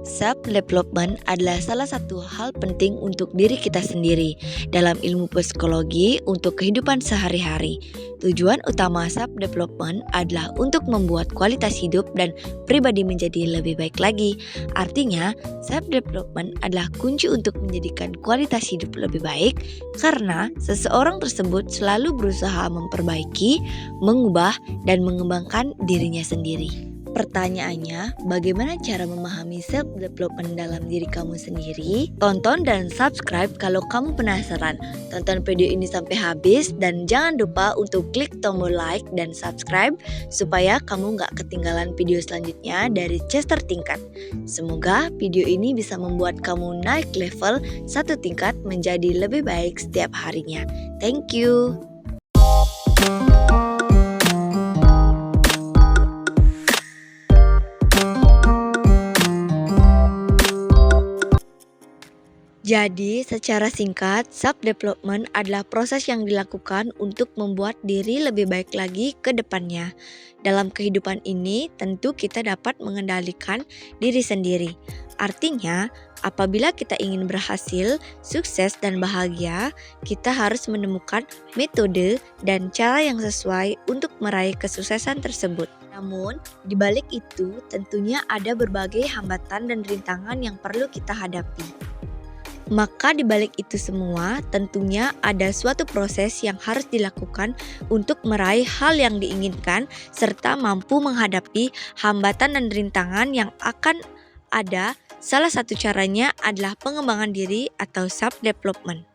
Self-development adalah salah satu hal penting untuk diri kita sendiri dalam ilmu psikologi untuk kehidupan sehari-hari. Tujuan utama self-development adalah untuk membuat kualitas hidup dan pribadi menjadi lebih baik lagi. Artinya, self-development adalah kunci untuk menjadikan kualitas hidup lebih baik karena seseorang tersebut selalu berusaha memperbaiki, mengubah, dan mengembangkan dirinya sendiri. Pertanyaannya, bagaimana cara memahami self-development dalam diri kamu sendiri? Tonton dan subscribe kalau kamu penasaran. Tonton video ini sampai habis dan jangan lupa untuk klik tombol like dan subscribe supaya kamu gak ketinggalan video selanjutnya dari Chester Tingkat. Semoga video ini bisa membuat kamu naik level satu tingkat menjadi lebih baik setiap harinya. Thank you. Jadi, secara singkat, self-development adalah proses yang dilakukan untuk membuat diri lebih baik lagi ke depannya. Dalam kehidupan ini, tentu kita dapat mengendalikan diri sendiri. Artinya, apabila kita ingin berhasil, sukses, dan bahagia, kita harus menemukan metode dan cara yang sesuai untuk meraih kesuksesan tersebut. Namun, di balik itu tentunya ada berbagai hambatan dan rintangan yang perlu kita hadapi. Maka di balik itu semua tentunya ada suatu proses yang harus dilakukan untuk meraih hal yang diinginkan serta mampu menghadapi hambatan dan rintangan yang akan ada. Salah satu caranya adalah pengembangan diri atau self-development.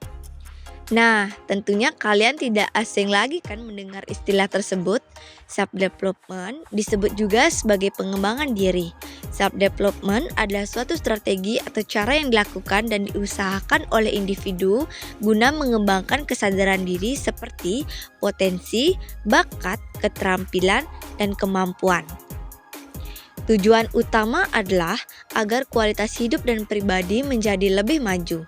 Nah, tentunya kalian tidak asing lagi kan mendengar istilah tersebut. Self-development disebut juga sebagai pengembangan diri. Self-development adalah suatu strategi atau cara yang dilakukan dan diusahakan oleh individu guna mengembangkan kesadaran diri seperti potensi, bakat, keterampilan, dan kemampuan. Tujuan utama adalah agar kualitas hidup dan pribadi menjadi lebih maju.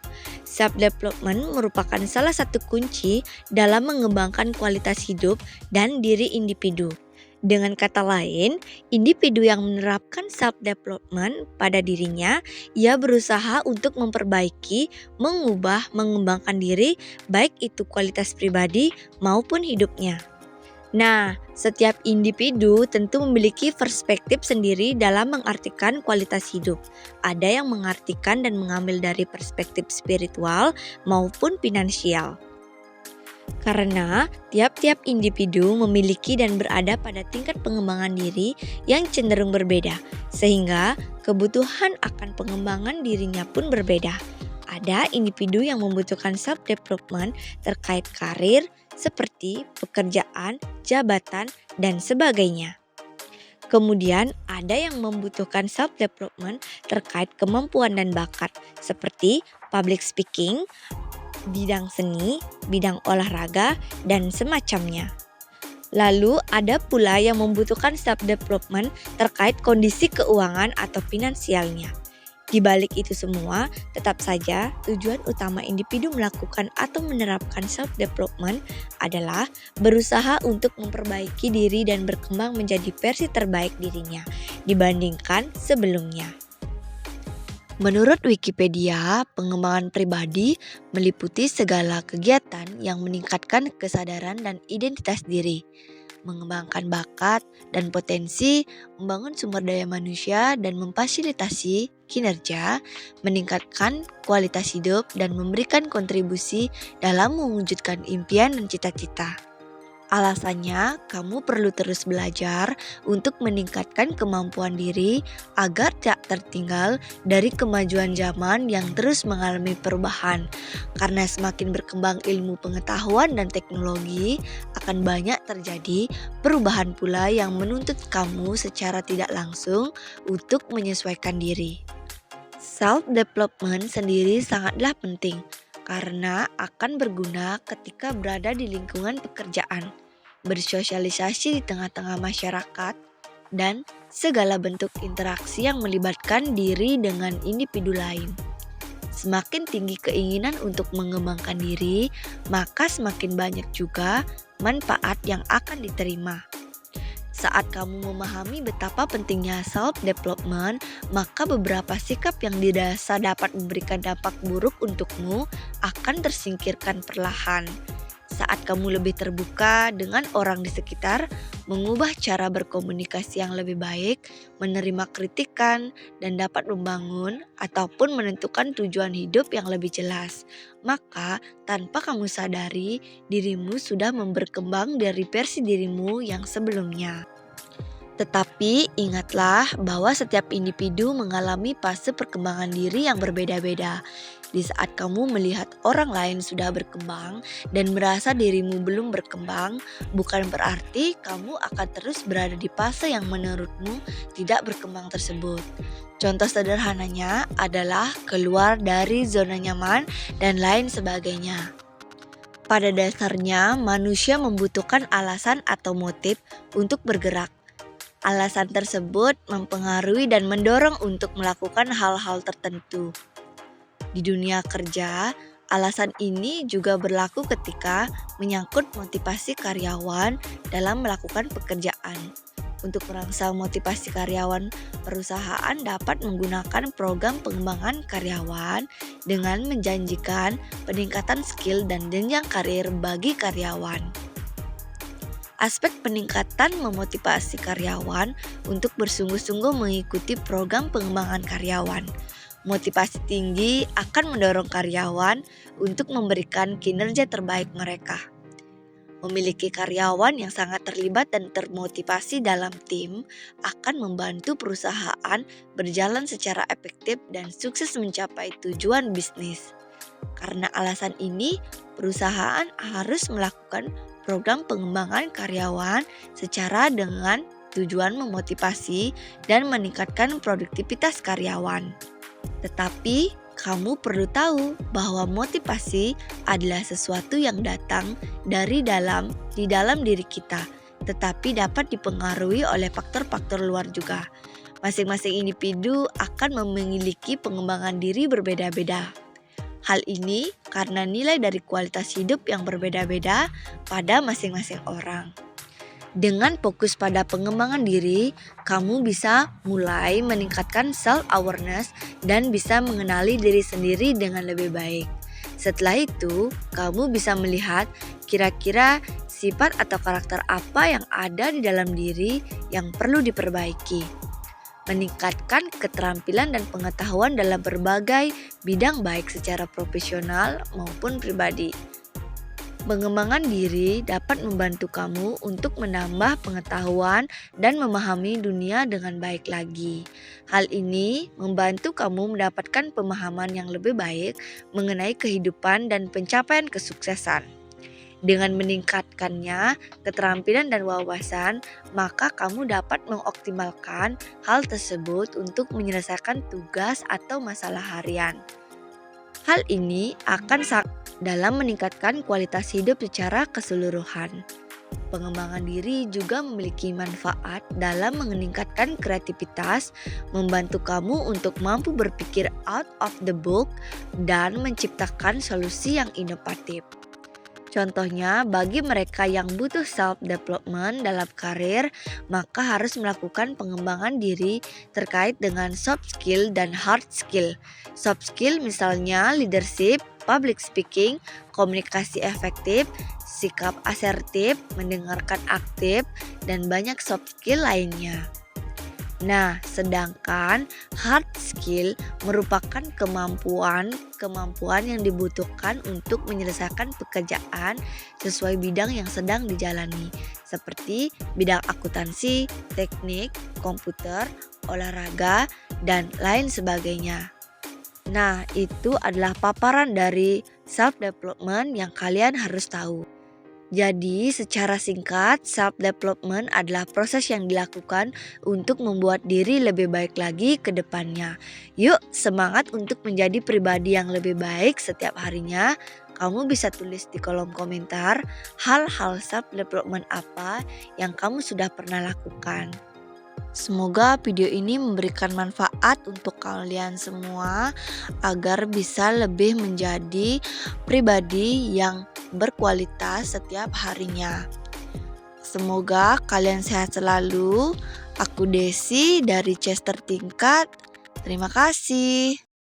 Self-development merupakan salah satu kunci dalam mengembangkan kualitas hidup dan diri individu. Dengan kata lain, individu yang menerapkan self-development pada dirinya, ia berusaha untuk memperbaiki, mengubah, mengembangkan diri, baik itu kualitas pribadi maupun hidupnya. Nah, setiap individu tentu memiliki perspektif sendiri dalam mengartikan kualitas hidup. Ada yang mengartikan dan mengambil dari perspektif spiritual maupun finansial. Karena tiap-tiap individu memiliki dan berada pada tingkat pengembangan diri yang cenderung berbeda, sehingga kebutuhan akan pengembangan dirinya pun berbeda. Ada individu yang membutuhkan self-development terkait karir, seperti pekerjaan, jabatan, dan sebagainya. Kemudian ada yang membutuhkan self-development terkait kemampuan dan bakat, seperti public speaking, bidang seni, bidang olahraga, dan semacamnya. Lalu ada pula yang membutuhkan self-development terkait kondisi keuangan atau finansialnya. Di balik itu semua, tetap saja tujuan utama individu melakukan atau menerapkan self-development adalah berusaha untuk memperbaiki diri dan berkembang menjadi versi terbaik dirinya dibandingkan sebelumnya. Menurut Wikipedia, pengembangan pribadi meliputi segala kegiatan yang meningkatkan kesadaran dan identitas diri, mengembangkan bakat dan potensi, membangun sumber daya manusia dan memfasilitasi kinerja, meningkatkan kualitas hidup dan memberikan kontribusi dalam mewujudkan impian dan cita-cita. Alasannya, kamu perlu terus belajar untuk meningkatkan kemampuan diri agar tak tertinggal dari kemajuan zaman yang terus mengalami perubahan. Karena semakin berkembang ilmu pengetahuan dan teknologi, akan banyak terjadi perubahan pula yang menuntut kamu secara tidak langsung untuk menyesuaikan diri. Self-development sendiri sangatlah penting karena akan berguna ketika berada di lingkungan pekerjaan, bersosialisasi di tengah-tengah masyarakat, dan segala bentuk interaksi yang melibatkan diri dengan individu lain. Semakin tinggi keinginan untuk mengembangkan diri, maka semakin banyak juga manfaat yang akan diterima. Saat kamu memahami betapa pentingnya self-development, maka beberapa sikap yang dirasa dapat memberikan dampak buruk untukmu akan tersingkirkan perlahan. Saat kamu lebih terbuka dengan orang di sekitar, mengubah cara berkomunikasi yang lebih baik, menerima kritikan, dan dapat membangun ataupun menentukan tujuan hidup yang lebih jelas, maka tanpa kamu sadari, dirimu sudah berkembang dari versi dirimu yang sebelumnya. Tetapi ingatlah bahwa setiap individu mengalami fase perkembangan diri yang berbeda-beda. Di saat kamu melihat orang lain sudah berkembang dan merasa dirimu belum berkembang, bukan berarti kamu akan terus berada di fase yang menurutmu tidak berkembang tersebut. Contoh sederhananya adalah keluar dari zona nyaman dan lain sebagainya. Pada dasarnya, manusia membutuhkan alasan atau motif untuk bergerak. Alasan tersebut mempengaruhi dan mendorong untuk melakukan hal-hal tertentu. Di dunia kerja, alasan ini juga berlaku ketika menyangkut motivasi karyawan dalam melakukan pekerjaan. Untuk merangsang motivasi karyawan, perusahaan dapat menggunakan program pengembangan karyawan dengan menjanjikan peningkatan skill dan jenjang karir bagi karyawan. Aspek peningkatan memotivasi karyawan untuk bersungguh-sungguh mengikuti program pengembangan karyawan. Motivasi tinggi akan mendorong karyawan untuk memberikan kinerja terbaik mereka. Memiliki karyawan yang sangat terlibat dan termotivasi dalam tim akan membantu perusahaan berjalan secara efektif dan sukses mencapai tujuan bisnis. Karena alasan ini, perusahaan harus melakukan program pengembangan karyawan secara dengan tujuan memotivasi dan meningkatkan produktivitas karyawan. Tetapi kamu perlu tahu bahwa motivasi adalah sesuatu yang datang dari di dalam diri kita, tetapi dapat dipengaruhi oleh faktor-faktor luar juga. Masing-masing individu akan memiliki pengembangan diri berbeda-beda. Hal ini karena nilai dari kualitas hidup yang berbeda-beda pada masing-masing orang. Dengan fokus pada pengembangan diri, kamu bisa mulai meningkatkan self-awareness dan bisa mengenali diri sendiri dengan lebih baik. Setelah itu, kamu bisa melihat kira-kira sifat atau karakter apa yang ada di dalam diri yang perlu diperbaiki. Meningkatkan keterampilan dan pengetahuan dalam berbagai bidang baik secara profesional maupun pribadi. Pengembangan diri dapat membantu kamu untuk menambah pengetahuan dan memahami dunia dengan baik lagi. Hal ini membantu kamu mendapatkan pemahaman yang lebih baik mengenai kehidupan dan pencapaian kesuksesan. Dengan meningkatkannya keterampilan dan wawasan, maka kamu dapat mengoptimalkan hal tersebut untuk menyelesaikan tugas atau masalah harian. Hal ini akan dalam meningkatkan kualitas hidup secara keseluruhan. Pengembangan diri juga memiliki manfaat dalam meningkatkan kreativitas, membantu kamu untuk mampu berpikir out of the box dan menciptakan solusi yang inovatif. Contohnya, bagi mereka yang butuh self-development dalam karir, maka harus melakukan pengembangan diri terkait dengan soft skill dan hard skill. Soft skill misalnya leadership, public speaking, komunikasi efektif, sikap asertif, mendengarkan aktif, dan banyak soft skill lainnya. Nah, sedangkan hard skill merupakan kemampuan yang dibutuhkan untuk menyelesaikan pekerjaan sesuai bidang yang sedang dijalani, seperti bidang akuntansi, teknik, komputer, olahraga, dan lain sebagainya. Nah, itu adalah paparan dari self-development yang kalian harus tahu. Jadi, secara singkat, self-development adalah proses yang dilakukan untuk membuat diri lebih baik lagi ke depannya. Yuk, semangat untuk menjadi pribadi yang lebih baik setiap harinya. Kamu bisa tulis di kolom komentar hal-hal self-development apa yang kamu sudah pernah lakukan. Semoga video ini memberikan manfaat untuk kalian semua agar bisa lebih menjadi pribadi yang berkualitas setiap harinya. Semoga kalian sehat selalu. Aku Desi dari Chester Tingkat. Terima kasih.